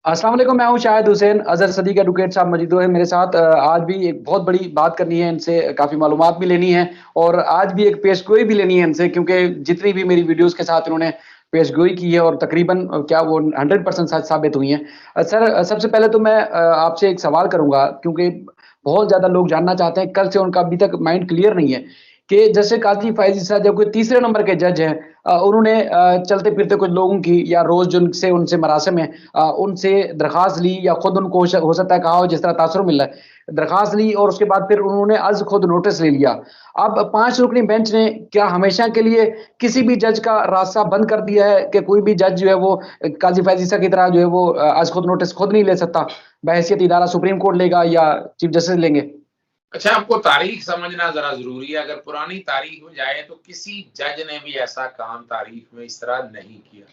अस्सलाम वालेकुम, मैं हूँ शाहिद हुसैन। अज़हर सदीक एडवोकेट साहब मौजूद हैं मेरे साथ। आज भी एक बहुत बड़ी बात करनी है इनसे, काफ़ी मालूमात भी लेनी है और आज भी एक पेशगोई भी लेनी है इनसे, क्योंकि जितनी भी मेरी वीडियोज़ के साथ इन्होंने पेशगोई की है और तकरीबन क्या वो 100% सच साबित हुई हैं। सर, सबसे पहले तो मैं आपसे एक सवाल करूँगा, क्योंकि बहुत ज़्यादा लोग जानना चाहते हैं, कल से उनका अभी तक माइंड क्लियर नहीं है कि जैसे काज़ी फ़ायज़ ईसा जब कोई तीसरे नंबर के जज हैं, उन्होंने चलते-फिरते कुछ लोगों की या रोज़ जिनसे उनसे मरासिम है, उनसे दरख़्वास्त ली या खुद उनको हो सकता है कहा हो जिस तरह तासुर मिल रहा है, दरख़्वास्त ली और उसके बाद फिर उन्होंने आज खुद नोटिस ले लिया। अब 5 रुकनी बेंच ने क्या हमेशा के लिए किसी भी जज का रास्ता बंद कर दिया है कि कोई भी जज जो है वो काज़ी फ़ैज़ ईसा की तरह जो है वो आज खुद नोटिस खुद नहीं ले सकता, बहैसियत इदारा सुप्रीम कोर्ट लेगा या चीफ जस्टिस लेंगे? अच्छा, आपको तारीख समझना ज़रा ज़रूरी है। अगर पुरानी तारीख में जाए तो किसी जज ने भी ऐसा काम तारीख में इस तरह नहीं किया।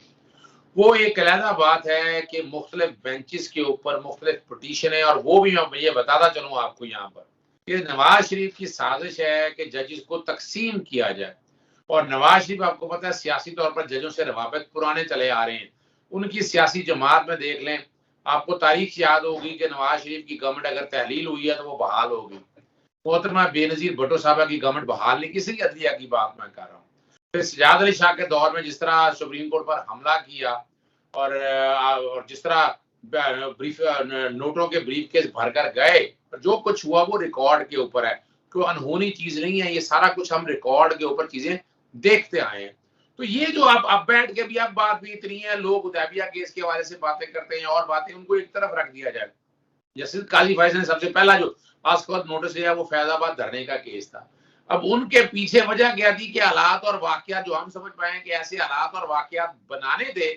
वो एक अलहदा बात है कि मुख्तलिफ बेंचेस के ऊपर मुख्तलिफ पिटीशनें, और वो भी मैं ये बताता चलूँ आपको यहाँ पर कि नवाज शरीफ की साजिश है कि जजेस को तकसीम किया जाए। और नवाज शरीफ, आपको पता है, सियासी तौर पर जजों से रवाबित पुराने चले आ रहे हैं। उनकी सियासी जमात में देख लें, आपको तारीख याद होगी कि नवाज शरीफ की गवर्नमेंट अगर तहलील हुई है तो वो बहाल होगी। मोहतरमा बेनज़ीर भुट्टो साहबा की गवर्नमेंट बहाल नहीं, किसी अदलिया की बात मैं कर रहा हूँ। फिर सजाद अली शाह के दौर में जिस तरह सुप्रीम कोर्ट पर हमला किया और जिस तरह ब्रीफ नोटों के ब्रीफ केस भरकर गए, जो कुछ हुआ वो रिकॉर्ड के ऊपर है। कोई अनहोनी चीज नहीं है, ये सारा कुछ हम रिकॉर्ड के ऊपर चीजें देखते आए हैं। तो ये जो आप अब बैठ के भी अब बात भी इतनी है, लोग उदैबिया केस के हवाले से बातें करते हैं और बातें उनको एक तरफ रख दिया जाए। जस्टिस काजी फैज ने सबसे पहला जो आज के बाद नोटिस लिया वो फैजाबाद धरने का केस था। अब उनके पीछे वजह क्या थी कि हालात और वाकयात जो हम समझ पाए कि ऐसे हालात और वाकयात बनाने दे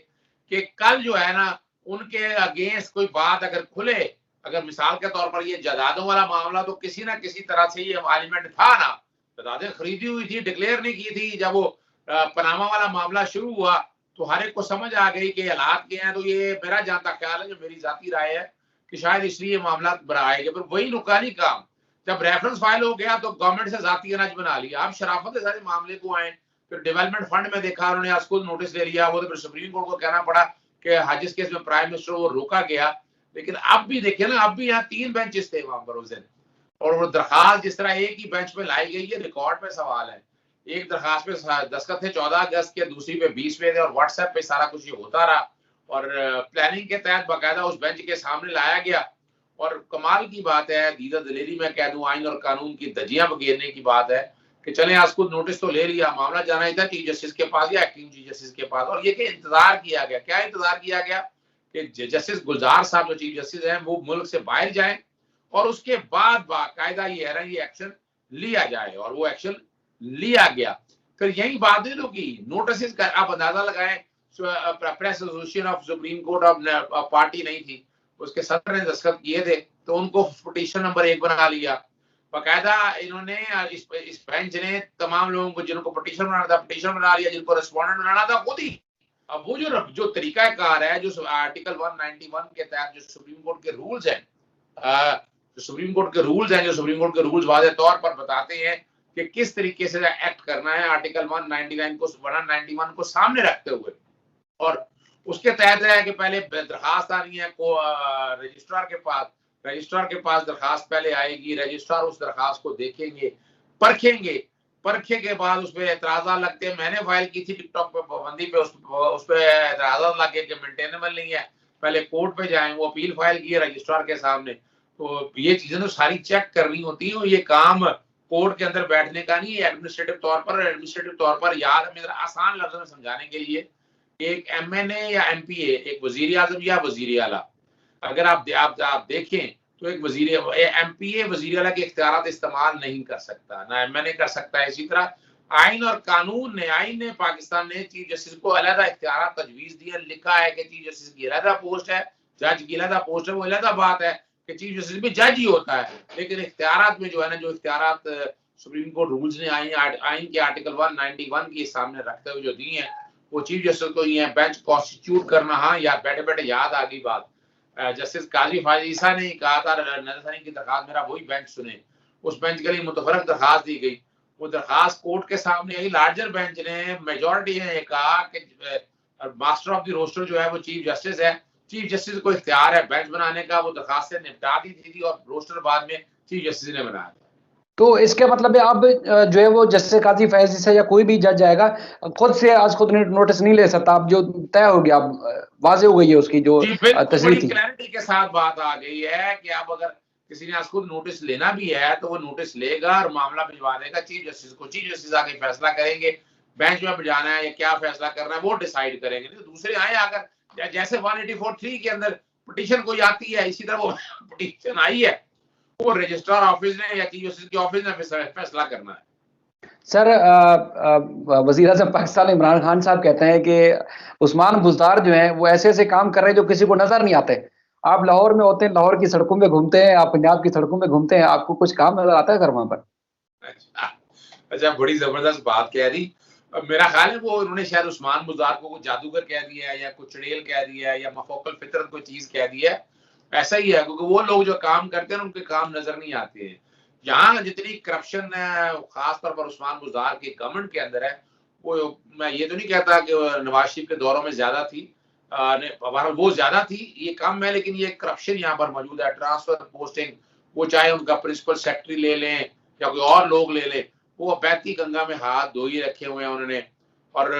कि कल जो है ना उनके अगेंस्ट कोई बात अगर खुले, अगर मिसाल के तौर पर ये जदादों वाला मामला तो किसी ना किसी तरह से ये एलिमेंट था ना, जदादें खरीदी हुई थी, डिक्लेयर नहीं की थी। जब वो पनामा वाला मामला शुरू हुआ तो हर एक को समझ आ गई कि हालात क्या हैं। तो ये मेरा जहां तक ख्याल है, जो मेरी जाती राय है, कि शायद इसलिए मामला बढ़ाए गए। पर वही नुकानी काम, जब रेफरेंस फाइल हो गया तो गवर्नमेंट से जाती अनाज बना लिया। आप शराफत से सारे मामले को आए, फिर डेवलपमेंट फंड में देखा उन्होंने आज खुद नोटिस ले लिया। वो तो फिर सुप्रीम कोर्ट को कहना पड़ा कि हाजिस केस में प्राइम मिनिस्टर वो रोका गया। लेकिन अब भी देखिए ना, अब भी यहाँ 3 बेंचेस थे वहां पर उस दिन, और वो दरखास्त जिस तरह एक ही बेंच पे लाई गई है, रिकॉर्ड पे सवाल है। एक दरखास्त पे दस्तखत थे 14 अगस्त के, दूसरी पे 20 पे थे, और व्हाट्सएप पे सारा कुछ ये होता रहा। और प्लानिंग के तहत बाकायदा उस बेंच के सामने लाया गया। और कमाल की बात है, दीदा दलेरी में कह दूं, आइन और कानून की धज्जियां बखेरने की बात है कि चले आज खुद नोटिस तो ले लिया, मामला जाना ही था चीफ जस्टिस के पास या एक्टिंग चीफ जस्टिस के पास। और ये कि इंतजार किया गया, क्या इंतजार किया गया कि जस्टिस गुलजार साहब जो चीफ जस्टिस हैं वो मुल्क से बाहर जाएं और उसके बाद बाकायदा ये है ना ये एक्शन लिया जाए। और वो एक्शन लिया गया। फिर यही बात है कि नोटिस का आप अंदाजा लगाएं, press association of supreme court of party नहीं थी, उसके सदर ने दस्तखत किए थे, तो उनको पिटीशन नंबर 1 बना लिया। बाकायदा इन्होंने इस बेंच ने तमाम लोगों को जिनको पिटीशन बनाना था पिटीशन बना लिया, जिनको रेस्पोंडेंट बनाना था खुद ही। अब वो जो तरीकाकार है, जो आर्टिकल 191 के तहत जो सुप्रीम कोर्ट के रूल्स हैं, जो सुप्रीम कोर्ट के रूल्स हैं, जो सुप्रीम कोर्ट के रूल्स वाज़ेह तौर पर बताते हैं कि किस तरीके से एक्ट करना है, आर्टिकल 191 को सामने रखते हुए। और उसके तहत है कि पहले दरखास्त आनी है को रजिस्ट्रार के पास, रजिस्ट्रार के पास दरखास्त पहले आएगी, रजिस्ट्रार उस दरखास्त को देखेंगे, परखेंगे, परखे के बाद उस पर एतराजा लगते हैं। मैंने फाइल की थी टिकटॉक पे पाबंदी पे, उस पर एतराजा लगे कि मेंटेनेबल नहीं है, पहले कोर्ट पे जाएं। वो अपील फाइल की है रजिस्ट्रार के सामने। तो ये चीजें तो सारी चेक करनी होती है, और ये काम कोर्ट के अंदर बैठने का नहीं है। एडमिनिस्ट्रेटिव तौर पर याद मेरा आसान लफ्ज में समझाने के लिए, एक एमएनए या एमपीए, एक वजीर आजम या वजीर आला, अगर आप देखें तो एक वजीर एमपीए वजीर आला के इख्तियारात इस्तेमाल नहीं कर सकता, ना एमएनए कर सकता है। इसी तरह आइन और कानून ने, आइन ने पाकिस्तान ने चीफ जस्टिस को अलहदा इख्तियारात तजवीज दिया। लिखा है कि चीफ जस्टिस की अलहदा पोस्ट है, जज की अलहदा पोस्ट है। वो अलहदा बात है कि चीफ जस्टिस भी जज ही होता है, लेकिन इख्तियारात में जो है ना, जो इख्तियारात सुप्रीम कोर्ट रूल्स ने आइन के आर्टिकल 191 के सामने रखते हुए जो दिए हैं, वो चीफ जस्टिस को ये बेंच कॉन्स्टिट्यूट करना। हाँ, या बैठे बैठे याद आ गई बात, जस्टिस काजी फैज ईसा ने कहा था नजरसानी की दरखास्त मेरा वही बेंच सुने। उस बेंच के लिए मुतफरक दरखास्त दी गई, वो दरखास्त कोर्ट के सामने आई। लार्जर बेंच ने, मेजोरिटी ने कहा कि मास्टर ऑफ द रोस्टर जो है वो चीफ जस्टिस है, चीफ जस्टिस को इख्तियार है बेंच बनाने का, वो दरखास्तें निपटा दी थी और रोस्टर बाद में चीफ जस्टिस ने बनाया था। तो इसके मतलब है अब जो है वो जस्टिस काजी फैज से या कोई भी जज आएगा, खुद से आज खुद नोटिस नहीं ले सकता, अब जो तय हो गया, अब वाजे हो गई है उसकी जो जी बिल्कुल, तशरीह बड़ी थी। क्लैरिटी के साथ बात आ गई है कि अब अगर किसी ने आज खुद नोटिस लेना भी है तो वो नोटिस लेगा और मामला भिजवा देगा चीफ जस्टिस को। चीफ जस्टिस आके फैसला करेंगे, बेंच में जाना है या क्या फैसला करना है वो डिसाइड करेंगे। तो दूसरे आए अगर जैसे 184(3) के अंदर पिटीशन कोई आती है, इसी तरह वो पिटीशन आई है, वो रजिस्ट्रार ऑफिस ने या चीफ जस्टिस के ऑफिस ने फैसला करना है। सर वजीर आजम पाकिस्तान इमरान खान साहब कहते हैं कि उस्मान बुज़दार जो हैं वो ऐसे ऐसे काम कर रहे हैं जो किसी को नजर नहीं आते। आप लाहौर में होते हैं, लाहौर की सड़कों में घूमते हैं, आप पंजाब की सड़कों में घूमते हैं, आपको कुछ काम नजर आता है सर वहां पर? अच्छा, अच्छा, बड़ी जबरदस्त बात कह दी। मेरा ख्याल है वो उन्होंने शायद उस्मान बुज़दार को कुछ जादूगर कह दिया है या कुछ चुड़ैल कह दिया है या मफौकल फितरत कोई चीज कह दी है। ऐसा ही है, क्योंकि वो लोग जो काम करते हैं उनके काम नजर नहीं आते हैं। यहाँ जितनी करप्शन है खासतौर पर उस्मान बुज़दार की गवर्नमेंट के अंदर है, वो मैं ये तो नहीं कहता कि नवाज शरीफ के दौरों में ज्यादा थी, वो ज्यादा थी, ये कम है, लेकिन ये करप्शन यहाँ पर मौजूद है। ट्रांसफर पोस्टिंग, वो चाहे उनका प्रिंसिपल सेक्रेटरी ले लें या कोई और लोग ले लें, वो बैती गंगा में हाथ धो ही रखे हुए हैं उन्होंने। और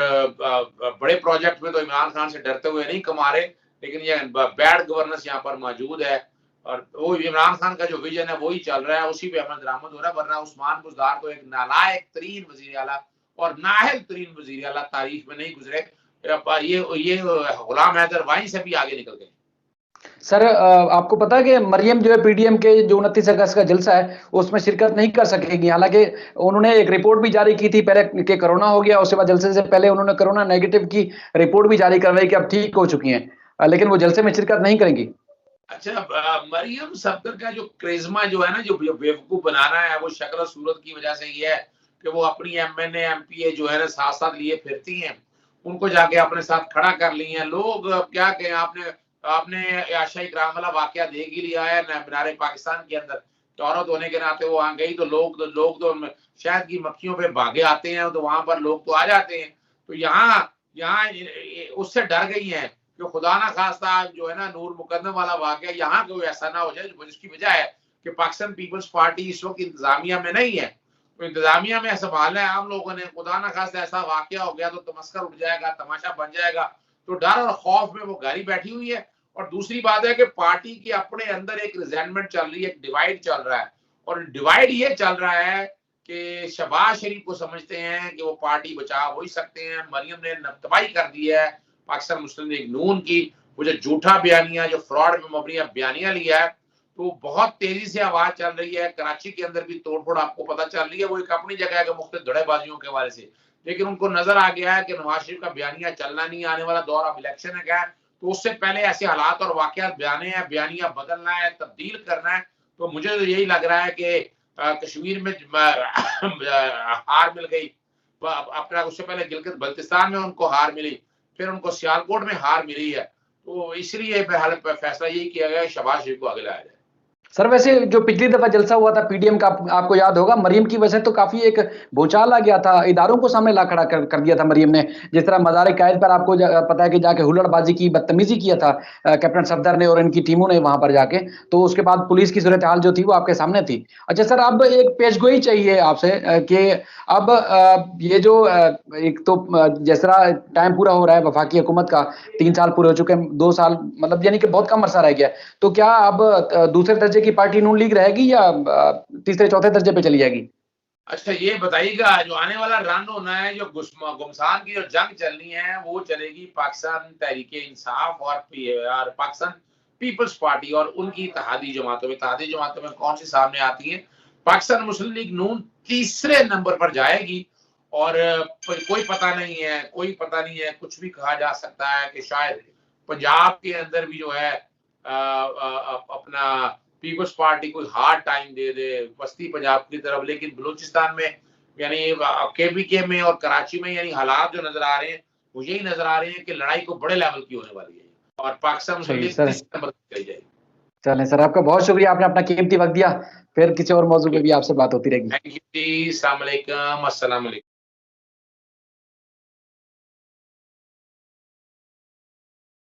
बड़े प्रोजेक्ट में तो इमरान खान से डरते हुए नहीं कमा रहे, लेकिन ये बैड गवर्नेंस यहाँ पर मौजूद है और वो इमरान खान का जो विजन है वही चल रहा है, उसी पे अमल दरामद हो रहा है। वरना उस्मान बुज़दार तो एक नालायक तरीन वजीर आला और नाअहल तरीन वजीर आला तारीख में नहीं गुजरे। ये गुलाम हैदर वाही से भी आगे निकल गए। सर आपको पता है कि मरियम जो है पीडीएम के जो 29 अगस्त का जलसा है उसमें शिरकत नहीं कर सकेगी। हालांकि उन्होंने एक रिपोर्ट भी जारी की थी पहले कि कोरोना हो गया, उसके बाद जलसे से पहले उन्होंने कोरोना नेगेटिव की रिपोर्ट भी जारी करवाई कि अब ठीक हो चुकी हैं, लेकिन वो जलसे में शिरकत नहीं करेंगी। अच्छा, मरियम सफदर का जो क्रिश्मा जो है ना, जो बेवकूफ बनाना है, वो शक्ल सूरत की वजह से ये है कि वो अपनी एमएनए एमपीए जो है ना साथ साथ लिए फिरती हैं, उनको जाके अपने साथ खड़ा कर ली हैं लोग। क्या कहें, आपने आपने आशा इकराम वाला वाकया देख ही लिया है मीनारे पाकिस्तान के अंदर। तो औरत होने के नाते वो वहां गई तो लोग तो शायद की मक्खियों पे भागे आते हैं, तो वहां पर लोग तो आ जाते हैं। तो यहाँ यहाँ उससे डर गई हैं कि खुदा ना खास्ता जो है ना नूर मुकद्दम वाला वाकया यहाँ कोई ऐसा ना हो जाए, जिसकी वजह है कि पाकिस्तान पीपल्स पार्टी इस वक्त इंतजामिया में नहीं है। तो इंतजामिया में संभालना है आम लोगों ने, खुदा ना खास्ता ऐसा वाकया हो गया तो तमस्कर उठ जाएगा, तमाशा बन जाएगा। तो डर और खौफ में वो घर बैठी हुई है। और दूसरी बात है कि पार्टी के अपने अंदर एक रिजेंटमेंट चल रही है, एक डिवाइड चल रहा है। और डिवाइड ये चल रहा है कि शहबाज शरीफ को समझते हैं कि वो पार्टी बचा हो ही सकते हैं। मरियम ने तबाही कर दी है पाकिस्तान मुस्लिम लीग नून की, वो जो झूठा बयानिया, जो फ्रॉड में मबनी बयानिया लिया है, तो बहुत तेजी से आवाज चल रही है। कराची के अंदर भी तोड़फोड़ आपको पता चल रही है। वो एक अपनी जगह है मुख्तलिफ धड़ेबाजियों के हवाले से, लेकिन उनको नजर आ गया है कि नवाज शरीफ का बयानिया चलना नहीं, आने वाला दौर अब इलेक्शन है क्या, तो उससे पहले ऐसे हालात और वाकयात बयानिया बदलना है, तब्दील करना है। तो मुझे तो यही लग रहा है कि कश्मीर में हार मिल गई, अपना उससे पहले गिलगित बल्तिस्तान में उनको हार मिली, फिर उनको सियालकोट में हार मिली है। तो इसलिए फैसला यही किया गया शहबाज शरीफ को आगे लाया जाए। सर वैसे जो पिछली दफा जलसा हुआ था पीडीएम का, आपको याद होगा, मरियम की वजह तो काफी एक भूचाल आ गया था, इदारों को सामने ला खड़ा कर दिया था मरियम ने। जिस तरह मज़ार कायद पर आपको पता है कि जाके हुल्लड़बाजी की, बदतमीजी किया था कैप्टन सफदर ने और इनकी टीमों ने वहां पर जाके, तो उसके बाद पुलिस की सूरत हाल जो थी वो आपके सामने थी। अच्छा सर, अब एक पेशगोई चाहिए आपसे कि अब ये जो एक तो जिस तरह टाइम पूरा हो रहा है वफाकी हुकूमत का, 3 साल पूरे हो चुके हैं, 2 साल मतलब यानी कि बहुत कम अरसा रह गया, तो क्या अब दूसरे दर्जे की पार्टी नून लीग रहेगी या तीसरे चौथे दर्जे पे चली जाएगी? अच्छा, ये बताइएगा, जो आने वाला रन होना है, जो गुमसान की जो जंग चलनी है, वो चलेगी पाकिस्तान तहरीक इंसाफ और पाकिस्तान पीपल्स पार्टी और उनकी इत्तेहादी जमातों में। इत्तेहादी जमातों में कौन सी सामने आती है? पाकिस्तान मुस्लिम लीग नून तीसरे नंबर पर जाएगी। और कोई पता नहीं है, कुछ भी कहा जा सकता है कि शायद पंजाब के अंदर भी जो है अपना पीपल्स पार्टी कोई हार्ड टाइम दे दे वस्ती पंजाब की तरफ, लेकिन बलूचिस्तान में यानी केपीके में और कराची में यानी हालात जो नजर आ रहे हैं वो यही नजर आ रहे हैं कि लड़ाई को बड़े लेवल की होने वाली है और पाकिस्तान मुस्लिम लीग तीसरे नंबर पर चली जाएगी। चलें सर, आपका बहुत शुक्रिया, आपने अपना कीमती वक्त दिया। फिर किसी और मौजू पे भी आपसे बात होती रहेगी। थैंक यू जी, अस्सलाम वालेकुम।